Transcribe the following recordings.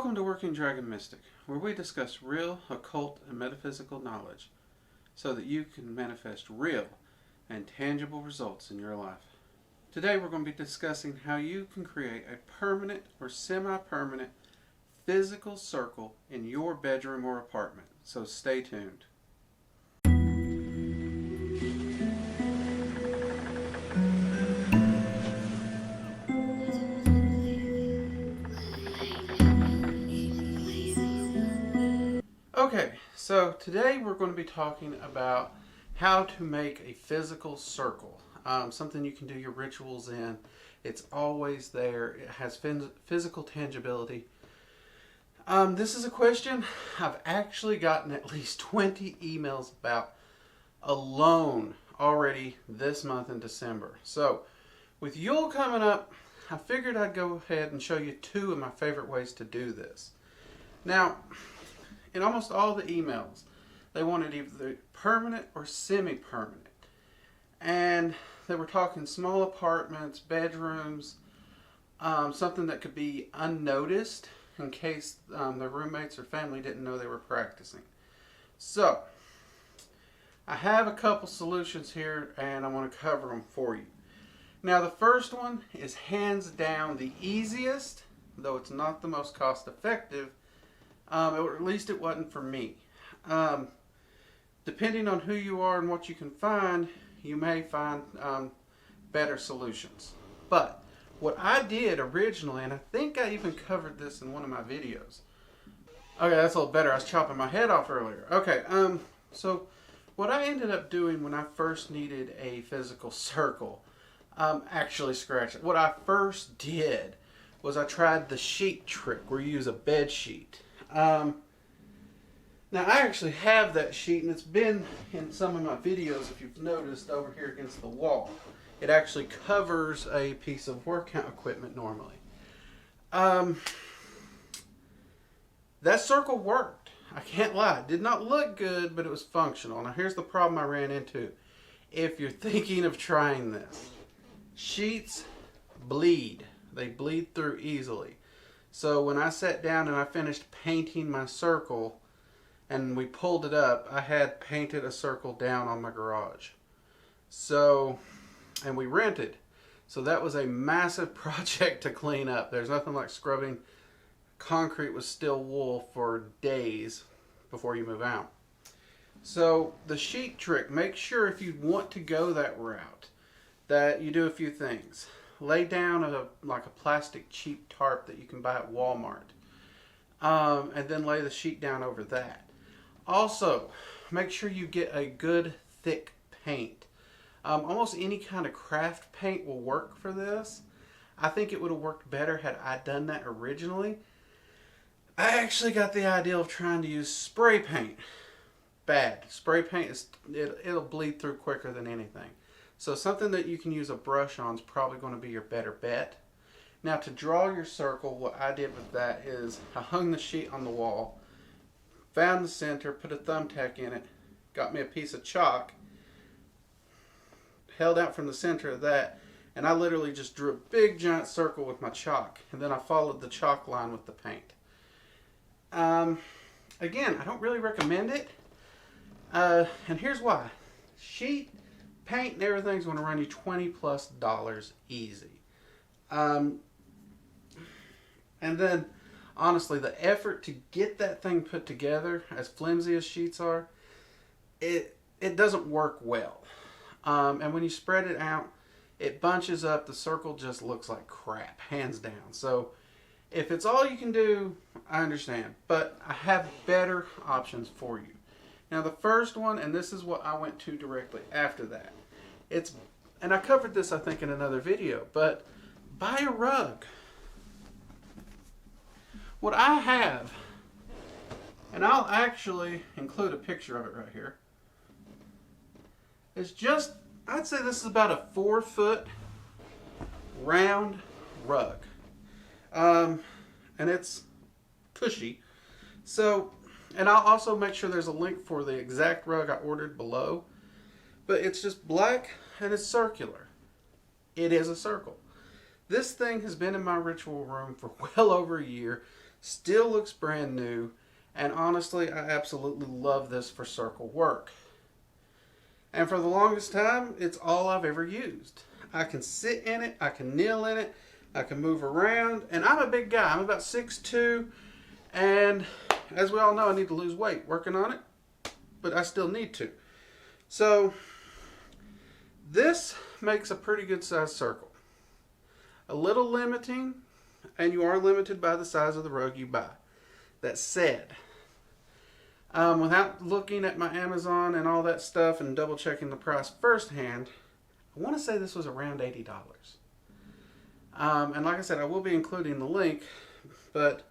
Welcome to Working Dragon Mystic, where we discuss real, occult, and metaphysical knowledge so that you can manifest real and tangible results in your life. Today we're going to be discussing how you can create a permanent or semi-permanent physical circle in your bedroom or apartment, so stay tuned. Okay, so today we're going to be talking about how to make a physical circle. Something you can do your rituals in. It's always there. It has physical tangibility. This is a question I've actually gotten at least 20 emails about alone already this month in December. So with Yule coming up, I figured I'd go ahead and show you two of my favorite ways to do this. Now, in almost all the emails, they wanted either permanent or semi-permanent. And they were talking small apartments, bedrooms, something that could be unnoticed in case their roommates or family didn't know they were practicing. So, I have a couple solutions here and I want to cover them for you. Now the first one is hands down the easiest, though it's not the most cost effective. Or at least it wasn't for me. Depending on who you are and what you can find, you may find better solutions. But what I did originally, and I think I even covered this in one of my videos. Okay, that's a little better. I was chopping my head off earlier. Okay, so what I ended up doing when I first needed a physical circle, actually scratch it. What I first did was I tried the sheet trick where you use a bed sheet. Now I actually have that sheet, and it's been in some of my videos, if you've noticed, over here against the wall. It actually covers a piece of workout equipment normally. That circle worked. I can't lie. It did not look good, but it was functional. Now here's the problem I ran into. If you're thinking of trying this, sheets bleed. They bleed through easily. So when I sat down and I finished painting my circle and we pulled it up, I had painted a circle down on my garage. So, and we rented. So that was a massive project to clean up. There's nothing like scrubbing concrete with steel wool for days before you move out. So the sheet trick, make sure if you want to go that route that you do a few things. Lay down like a plastic cheap tarp that you can buy at Walmart. And then lay the sheet down over that. Also, make sure you get a good thick paint. Almost any kind of craft paint will work for this. I think it would have worked better had I done that originally. I actually got the idea of trying to use spray paint. Bad. Spray paint, it'll bleed through quicker than anything. So something that you can use a brush on is probably going to be your better bet. Now to draw your circle, what I did with that is I hung the sheet on the wall, found the center, put a thumbtack in it, got me a piece of chalk, held out from the center of that, and I literally just drew a big giant circle with my chalk, and then I followed the chalk line with the paint. Again, I don't really recommend it, and here's why. Sheet, paint, and everything's going to run you $20+ easy. And then, honestly, the effort to get that thing put together, as flimsy as sheets are, it doesn't work well. And when you spread it out, it bunches up. The circle just looks like crap, hands down. So, if it's all you can do, I understand. But I have better options for you. Now the first one, and this is what I went to directly after that. And I covered this I think in another video, but buy a rug. What I have, and I'll actually include a picture of it right here, is just, I'd say this is about a 4-foot round rug. And it's cushy. So, and I'll also make sure there's a link for the exact rug I ordered below. But it's just black and it's circular. It is a circle. This thing has been in my ritual room for well over a year. Still looks brand new. And honestly, I absolutely love this for circle work. And for the longest time, it's all I've ever used. I can sit in it, I can kneel in it, I can move around, and I'm a big guy. I'm about 6'2", and as we all know, I need to lose weight. Working on it, but I still need to. So, this makes a pretty good sized circle. A little limiting, and you are limited by the size of the rug you buy. That said, without looking at my Amazon and all that stuff and double checking the price firsthand, I want to say this was around $80. And like I said, I will be including the link, but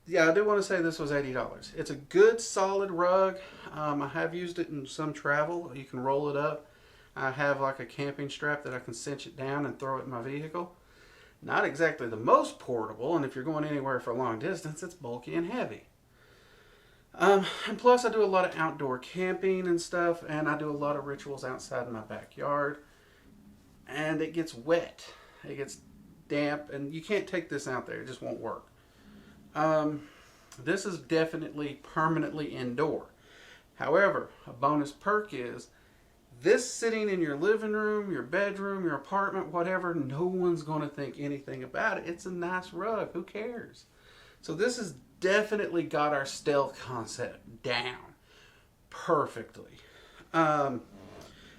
yeah, I do want to say this was $80. It's a good solid rug. I have used it in some travel. You can roll it up. I have like a camping strap that I can cinch it down and throw it in my vehicle. Not exactly the most portable, and if you're going anywhere for a long distance, it's bulky and heavy. And plus, I do a lot of outdoor camping and stuff, and I do a lot of rituals outside in my backyard. And it gets wet. It gets damp, and you can't take this out there. It just won't work. This is definitely permanently indoor. However, a bonus perk is this sitting in your living room, your bedroom, your apartment, whatever, no one's going to think anything about it. It's a nice rug. Who cares? So this has definitely got our stealth concept down perfectly. And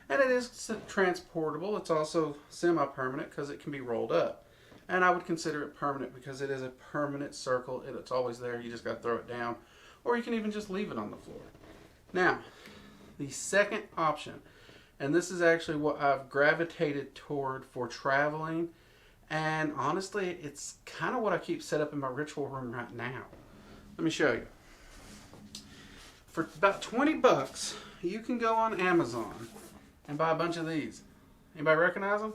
it is transportable. It's also semi-permanent because it can be rolled up. And I would consider it permanent because it is a permanent circle. It's always there. You just got to throw it down. Or you can even just leave it on the floor. Now, the second option, and this is actually what I've gravitated toward for traveling. And honestly, it's kind of what I keep set up in my ritual room right now. Let me show you. For about 20 bucks, you can go on Amazon and buy a bunch of these. Anybody recognize them?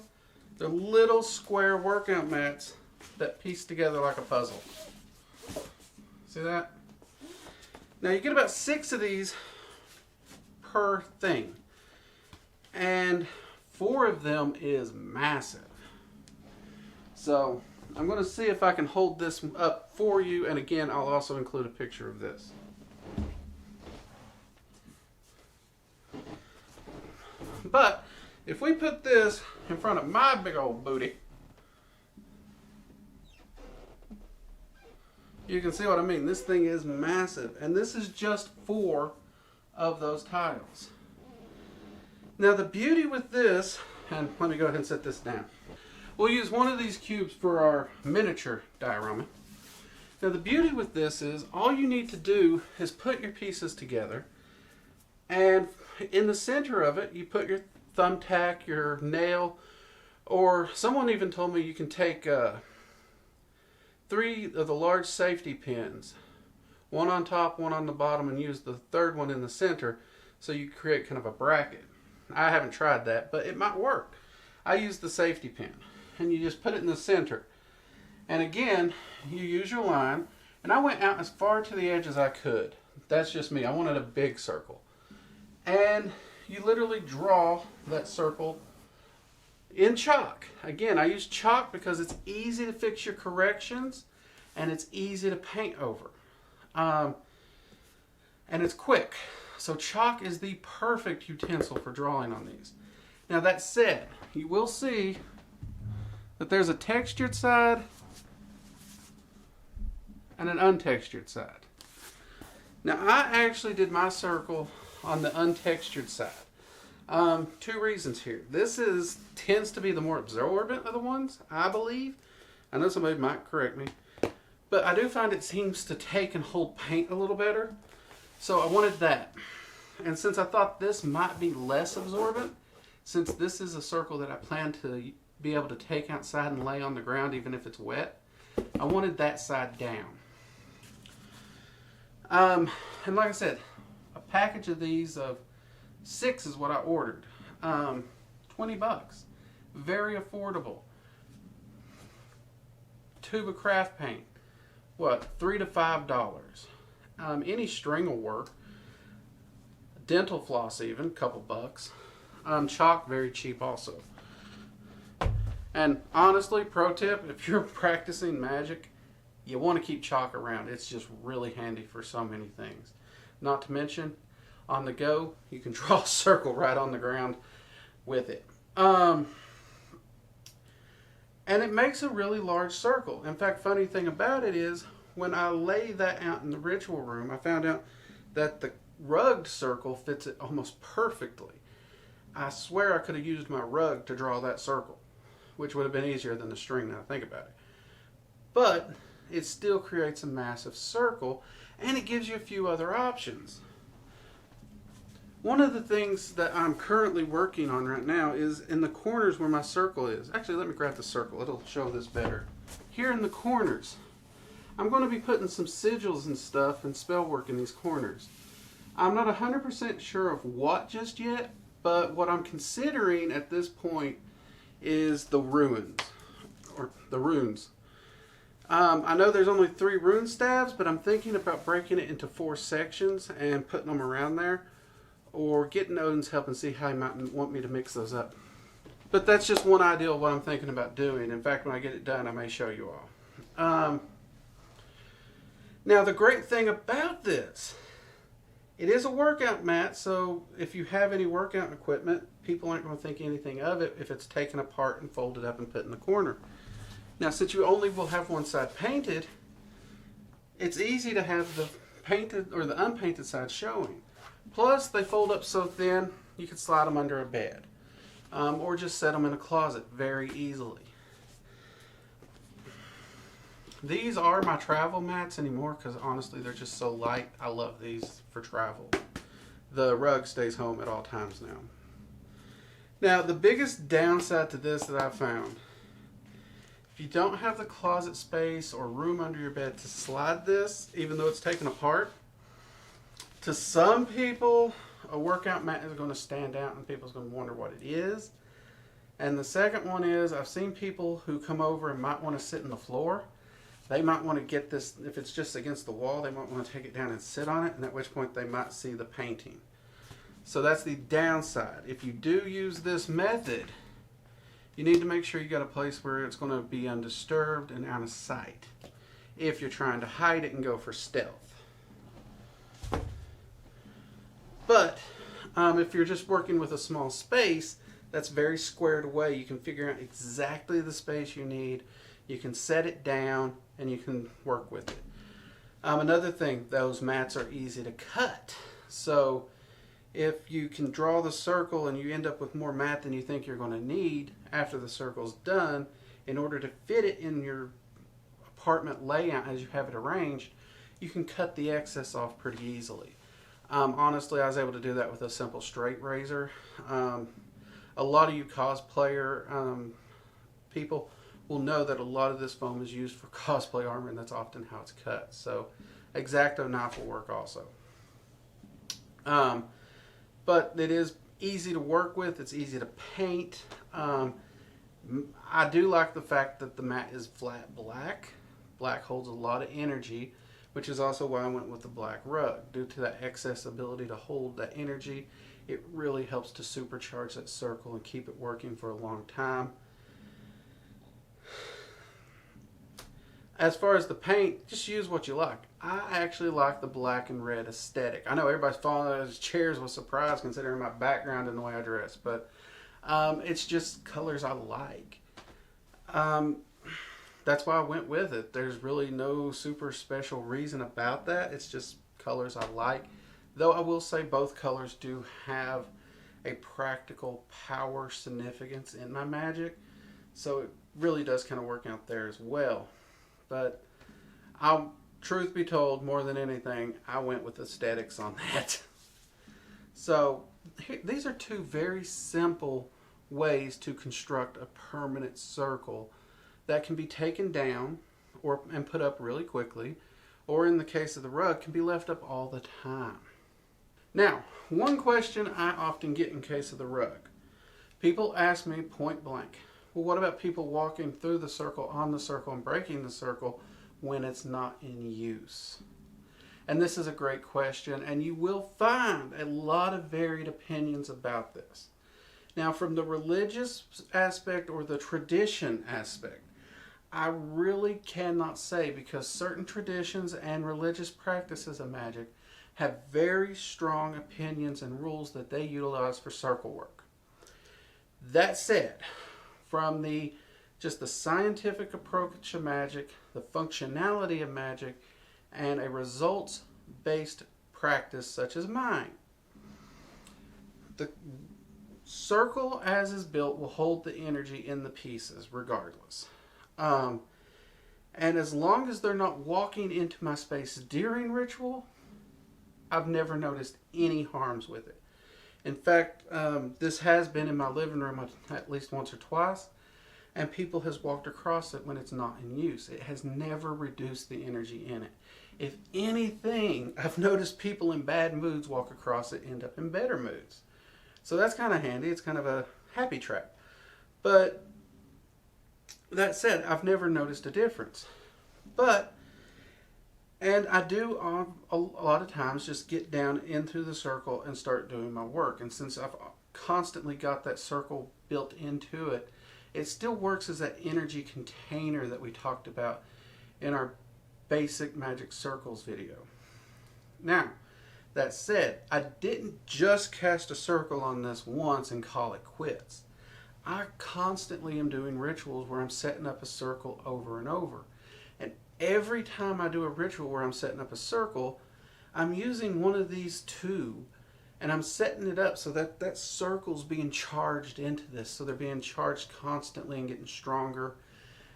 They're little square workout mats that piece together like a puzzle. See that? Now you get about 6 of these per thing. And 4 of them is massive. So I'm going to see if I can hold this up for you. And again, I'll also include a picture of this. But if we put this in front of my big old booty, you can see what I mean. This thing is massive. And this is just 4 of those tiles. Now the beauty with this, and let me go ahead and set this down. We'll use one of these cubes for our miniature diorama. Now the beauty with this is all you need to do is put your pieces together, and in the center of it you put your thumbtack, your nail, or someone even told me you can take 3 of the large safety pins, one on top, one on the bottom, and use the third one in the center so you create kind of a bracket. I haven't tried that, but it might work. I use the safety pin, and you just put it in the center. And again, you use your line, and I went out as far to the edge as I could. That's just me. I wanted a big circle. And you literally draw that circle in chalk. Again, I use chalk because it's easy to fix your corrections, and it's easy to paint over. And it's quick. So chalk is the perfect utensil for drawing on these. Now that said, you will see that there's a textured side and an untextured side. Now I actually did my circle on the untextured side. 2 reasons here. This tends to be the more absorbent of the ones, I believe. I know somebody might correct me, but I do find it seems to take and hold paint a little better. So I wanted that. And since I thought this might be less absorbent, since this is a circle that I plan to be able to take outside and lay on the ground even if it's wet, I wanted that side down. And like I said, a package of these of 6 is what I ordered. 20 bucks. Very affordable. Tube of craft paint. What? $3 to $5. Any string will work. Dental floss even, a couple bucks. Chalk, very cheap also. And honestly, pro tip, if you're practicing magic, You want to keep chalk around. It's just really handy for so many things. Not to mention, on the go, you can draw a circle right on the ground with it. And it makes a really large circle. In fact, funny thing about it is, when I lay that out in the ritual room, I found out that the rugged circle fits it almost perfectly. I swear I could have used my rug to draw that circle, which would have been easier than the string now I think about it. But it still creates a massive circle, and it gives you a few other options. One of the things that I'm currently working on right now is in the corners where my circle is. Actually, let me grab the circle. It'll show this better. Here in the corners, I'm going to be putting some sigils and stuff and spell work in these corners. I'm not 100% sure of what just yet, but what I'm considering at this point is the runes, or the runes. I know there's only 3 rune staves, but I'm thinking about breaking it into 4 sections and putting them around there, or getting Odin's help and see how he might want me to mix those up. But that's just one idea of what I'm thinking about doing. In fact, when I get it done, I may show you all. Now, the great thing about this, it is a workout mat, so if you have any workout equipment, people aren't going to think anything of it if it's taken apart and folded up and put in the corner. Now, since you only will have one side painted, it's easy to have the painted or the unpainted side showing. Plus, they fold up so thin, you can slide them under a bed. Or just set them in a closet very easily. These are my travel mats anymore because honestly they're just so light. I love these for travel. The rug stays home at all times now. Now, the biggest downside to this that I've found, if you don't have the closet space or room under your bed to slide this, even though it's taken apart, to some people, a workout mat is going to stand out and people's going to wonder what it is. And the second one is, I've seen people who come over and might want to sit on the floor. They might want to get this, if it's just against the wall, they might want to take it down and sit on it, and at which point they might see the painting. So that's the downside. If you do use this method, you need to make sure you got a place where it's going to be undisturbed and out of sight if you're trying to hide it and go for stealth. But if you're just working with a small space that's very squared away, you can figure out exactly the space you need. You can set it down and you can work with it. Another thing, those mats are easy to cut. So if you can draw the circle and you end up with more mat than you think you're going to need after the circle's done, in order to fit it in your apartment layout as you have it arranged, you can cut the excess off pretty easily. Honestly, I was able to do that with a simple straight razor. A lot of you cosplayer people will know that a lot of this foam is used for cosplay armor, and that's often how it's cut. So X-Acto knife will work also. But it is easy to work with. It's easy to paint. I do like the fact that the mat is flat black. Black holds a lot of energy, which is also why I went with the black rug. Due to that excess ability to hold that energy, it really helps to supercharge that circle and keep it working for a long time. As far as the paint, just use what you like. I actually like the black and red aesthetic. I know everybody's falling out of his chairs with surprise considering my background and the way I dress, but it's just colors I like. That's why I went with it. There's really no super special reason about that. It's just colors I like. Though I will say both colors do have a practical power significance in my magic. So it really does kind of work out there as well. But truth be told, more than anything, I went with aesthetics on that. So these are 2 very simple ways to construct a permanent circle that can be taken down and put up really quickly, or in the case of the rug, can be left up all the time. Now, one question I often get in case of the rug. People ask me point blank, well, what about people walking through the circle, on the circle, and breaking the circle when it's not in use? And this is a great question, and you will find a lot of varied opinions about this. Now, from the religious aspect or the tradition aspect, I really cannot say, because certain traditions and religious practices of magic have very strong opinions and rules that they utilize for circle work. That said, from the just the scientific approach of magic, the functionality of magic, and a results-based practice such as mine, the circle as is built will hold the energy in the pieces regardless. And as long as they're not walking into my space during ritual, I've never noticed any harms with it. In fact, this has been in my living room at least once or twice, and people has walked across it when it's not in use. It has never reduced the energy in it. If anything, I've noticed people in bad moods walk across it, end up in better moods. So that's kind of handy. It's kind of a happy trap. But that said, I've never noticed a difference. And I do a lot of times just get down into the circle and start doing my work. And since I've constantly got that circle built into it, it still works as that energy container that we talked about in our basic magic circles video. Now, that said, I didn't just cast a circle on this once and call it quits. I constantly am doing rituals where I'm setting up a circle over and over. And every time I do a ritual where I'm setting up a circle, I'm using one of these two, and I'm setting it up so that that circle's being charged into this. So they're being charged constantly and getting stronger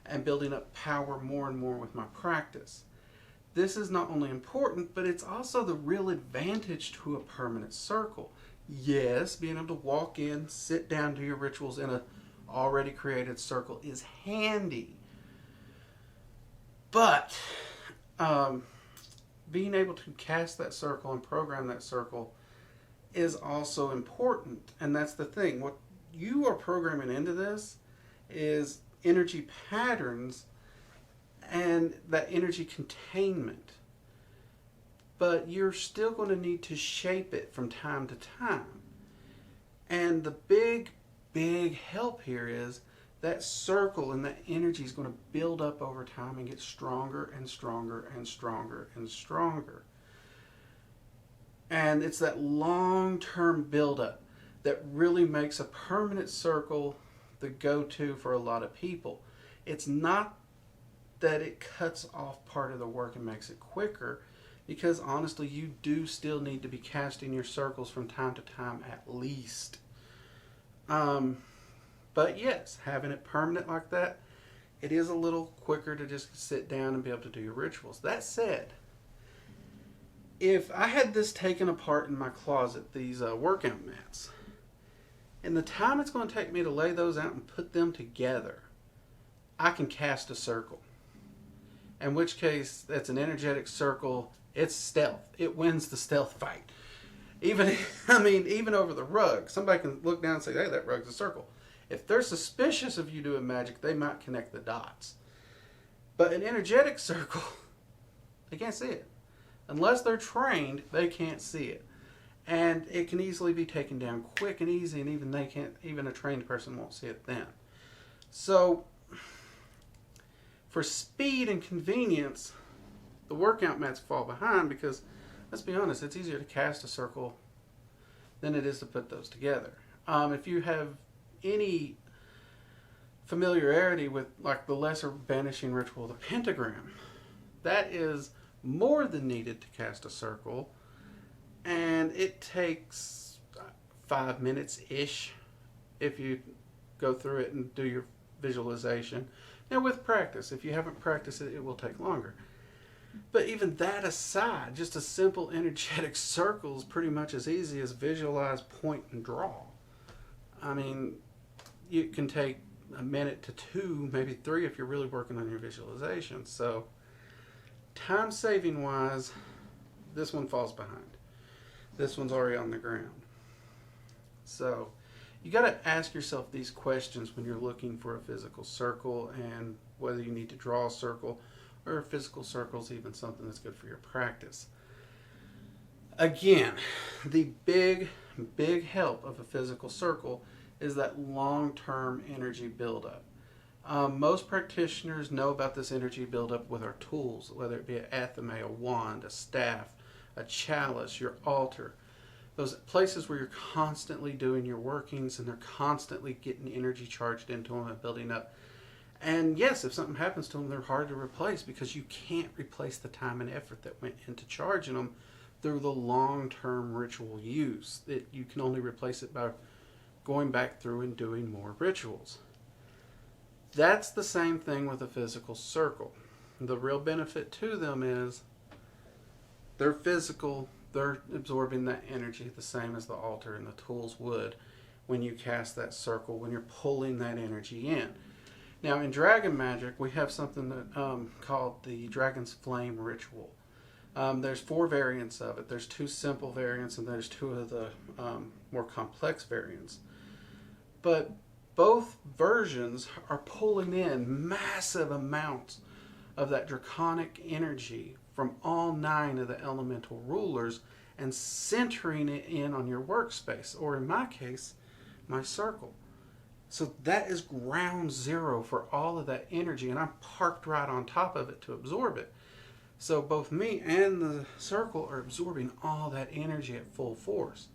and building up power more and more with my practice. This is not only important, but it's also the real advantage to a permanent circle. Yes, being able to walk in, sit down, do your rituals in a already created circle is handy. But being able to cast that circle and program that circle is also important. And that's the thing. What you are programming into this is energy patterns and that energy containment. But you're still going to need to shape it from time to time. And the big help here is that circle and that energy is going to build up over time and get stronger and stronger and stronger and stronger. And it's that long-term buildup that really makes a permanent circle the go-to for a lot of people. It's not that it cuts off part of the work and makes it quicker, because honestly, you do still need to be casting your circles from time to time at least. But yes, having it permanent like that, it is a little quicker to just sit down and be able to do your rituals. That said, if I had this taken apart in my closet, these workout mats, and the time it's going to take me to lay those out and put them together, I can cast a circle. In which case, that's an energetic circle. It's stealth. It wins the stealth fight. Even over the rug. Somebody can look down and say, hey, that rug's a circle. If they're suspicious of you doing magic, they might connect the dots. But an energetic circle, they can't see it. Unless they're trained, they can't see it. And it can easily be taken down quick and easy, and even a trained person won't see it then. So, for speed and convenience, the workout mats fall behind because, let's be honest, it's easier to cast a circle than it is to put those together. If you have any familiarity with like the lesser banishing ritual, the pentagram, that is more than needed to cast a circle, and it takes 5 minutes-ish if you go through it and do your visualization. Now with practice, if you haven't practiced it, it will take longer. But even that aside, just a simple energetic circle is pretty much as easy as visualize, point, and draw. I mean, it can take a minute to 2, maybe 3 if you're really working on your visualization. So, time-saving wise, this one falls behind. This one's already on the ground. So, you got to ask yourself these questions when you're looking for a physical circle, and whether you need to draw a circle or a physical circle is even something that's good for your practice. Again, the big help of a physical circle is that long-term energy buildup. Most practitioners know about this energy buildup with our tools, whether it be an athame, a wand, a staff, a chalice, your altar. Those places where you're constantly doing your workings and they're constantly getting energy charged into them and building up. And yes, if something happens to them, they're hard to replace because you can't replace the time and effort that went into charging them through the long-term ritual use. You can only replace it by going back through and doing more rituals. That's the same thing with a physical circle. The real benefit to them is they're physical, they're absorbing that energy the same as the altar and the tools would when you cast that circle, when you're pulling that energy in. Now in Dragon Magic, we have something that, called the Dragon's Flame Ritual. There's 4 variants of it. There's 2 simple variants and there's 2 of the more complex variants. But both versions are pulling in massive amounts of that draconic energy from all 9 of the elemental rulers and centering it in on your workspace, or in my case, my circle. So that is ground zero for all of that energy, and I'm parked right on top of it to absorb it. So both me and the circle are absorbing all that energy at full force.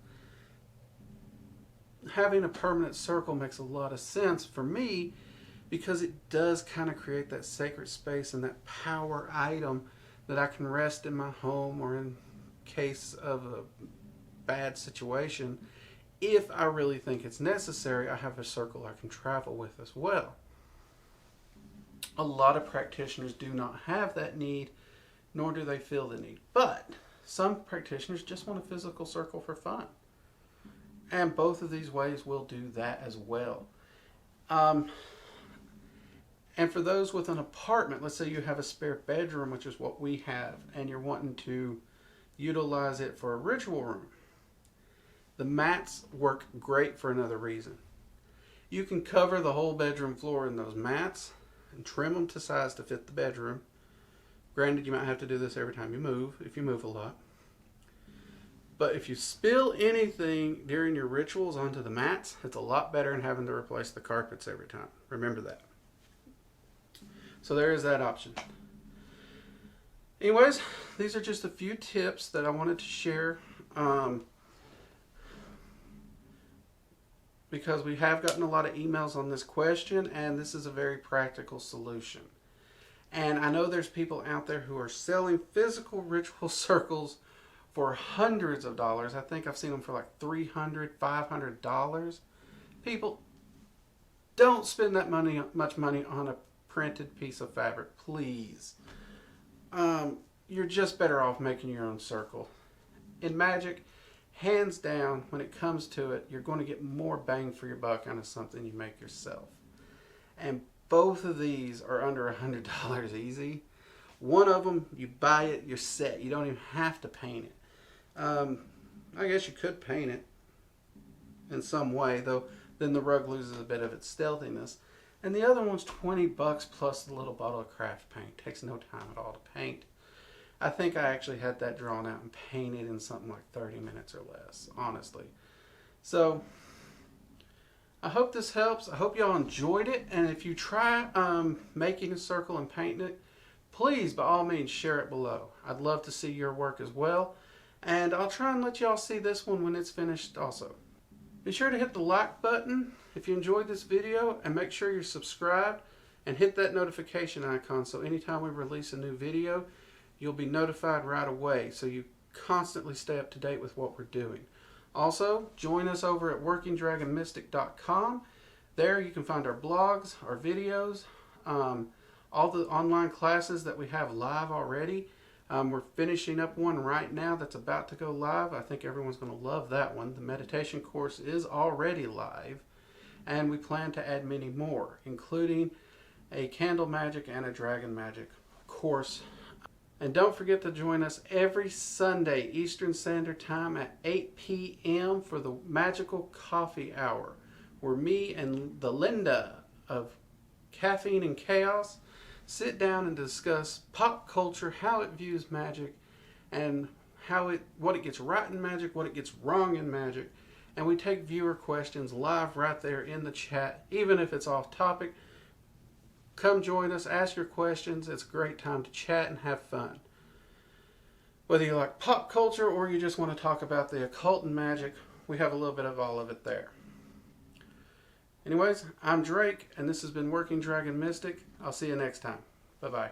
Having a permanent circle makes a lot of sense for me because it does kind of create that sacred space and that power item that I can rest in my home, or in case of a bad situation, if I really think it's necessary, I have a circle I can travel with as well. A lot of practitioners do not have that need, nor do they feel the need. But some practitioners just want a physical circle for fun. And both of these ways will do that as well. And for those with an apartment, let's say you have a spare bedroom, which is what we have, and you're wanting to utilize it for a ritual room. The mats work great for another reason. You can cover the whole bedroom floor in those mats and trim them to size to fit the bedroom. Granted, you might have to do this every time you move, if you move a lot. But if you spill anything during your rituals onto the mats, it's a lot better than having to replace the carpets every time. Remember that. So there is that option. Anyways, these are just a few tips that I wanted to share. Because we have gotten a lot of emails on this question, and this is a very practical solution. And I know there's people out there who are selling physical ritual circles for hundreds of dollars. I think I've seen them for like $300, $500. People, don't spend that much money on a printed piece of fabric, please. You're just better off making your own circle. In magic, hands down, when it comes to it, you're going to get more bang for your buck out of something you make yourself. And both of these are under $100 easy. One of them, you buy it, you're set. You don't even have to paint it. I guess you could paint it in some way, though then the rug loses a bit of its stealthiness. And the other one's $20 plus the little bottle of craft paint. Takes no time at all to paint. I think I actually had that drawn out and painted in something like 30 minutes or less, honestly. So I hope this helps. I hope y'all enjoyed it. And if you try making a circle and painting it, please, by all means, share it below. I'd love to see your work as well. And I'll try and let y'all see this one when it's finished also. Be sure to hit the like button if you enjoyed this video, and make sure you're subscribed and hit that notification icon so anytime we release a new video, you'll be notified right away so you constantly stay up to date with what we're doing. Also, join us over at workingdragonmystic.com. There you can find our blogs, our videos, all the online classes that we have live already. We're finishing up one right now that's about to go live. I think everyone's going to love that one. The meditation course is already live, and we plan to add many more, including a candle magic and a dragon magic course. And don't forget to join us every Sunday Eastern Standard Time at 8 p.m. for the Magical Coffee Hour, where me and the Linda of Caffeine and Chaos sit down and discuss pop culture, how it views magic, and what it gets right in magic, what it gets wrong in magic. And we take viewer questions live right there in the chat, even if it's off topic. Come join us, ask your questions. It's a great time to chat and have fun. Whether you like pop culture or you just want to talk about the occult and magic, we have a little bit of all of it there. Anyways, I'm Drake, and this has been Working Dragon Mystic. I'll see you next time. Bye-bye.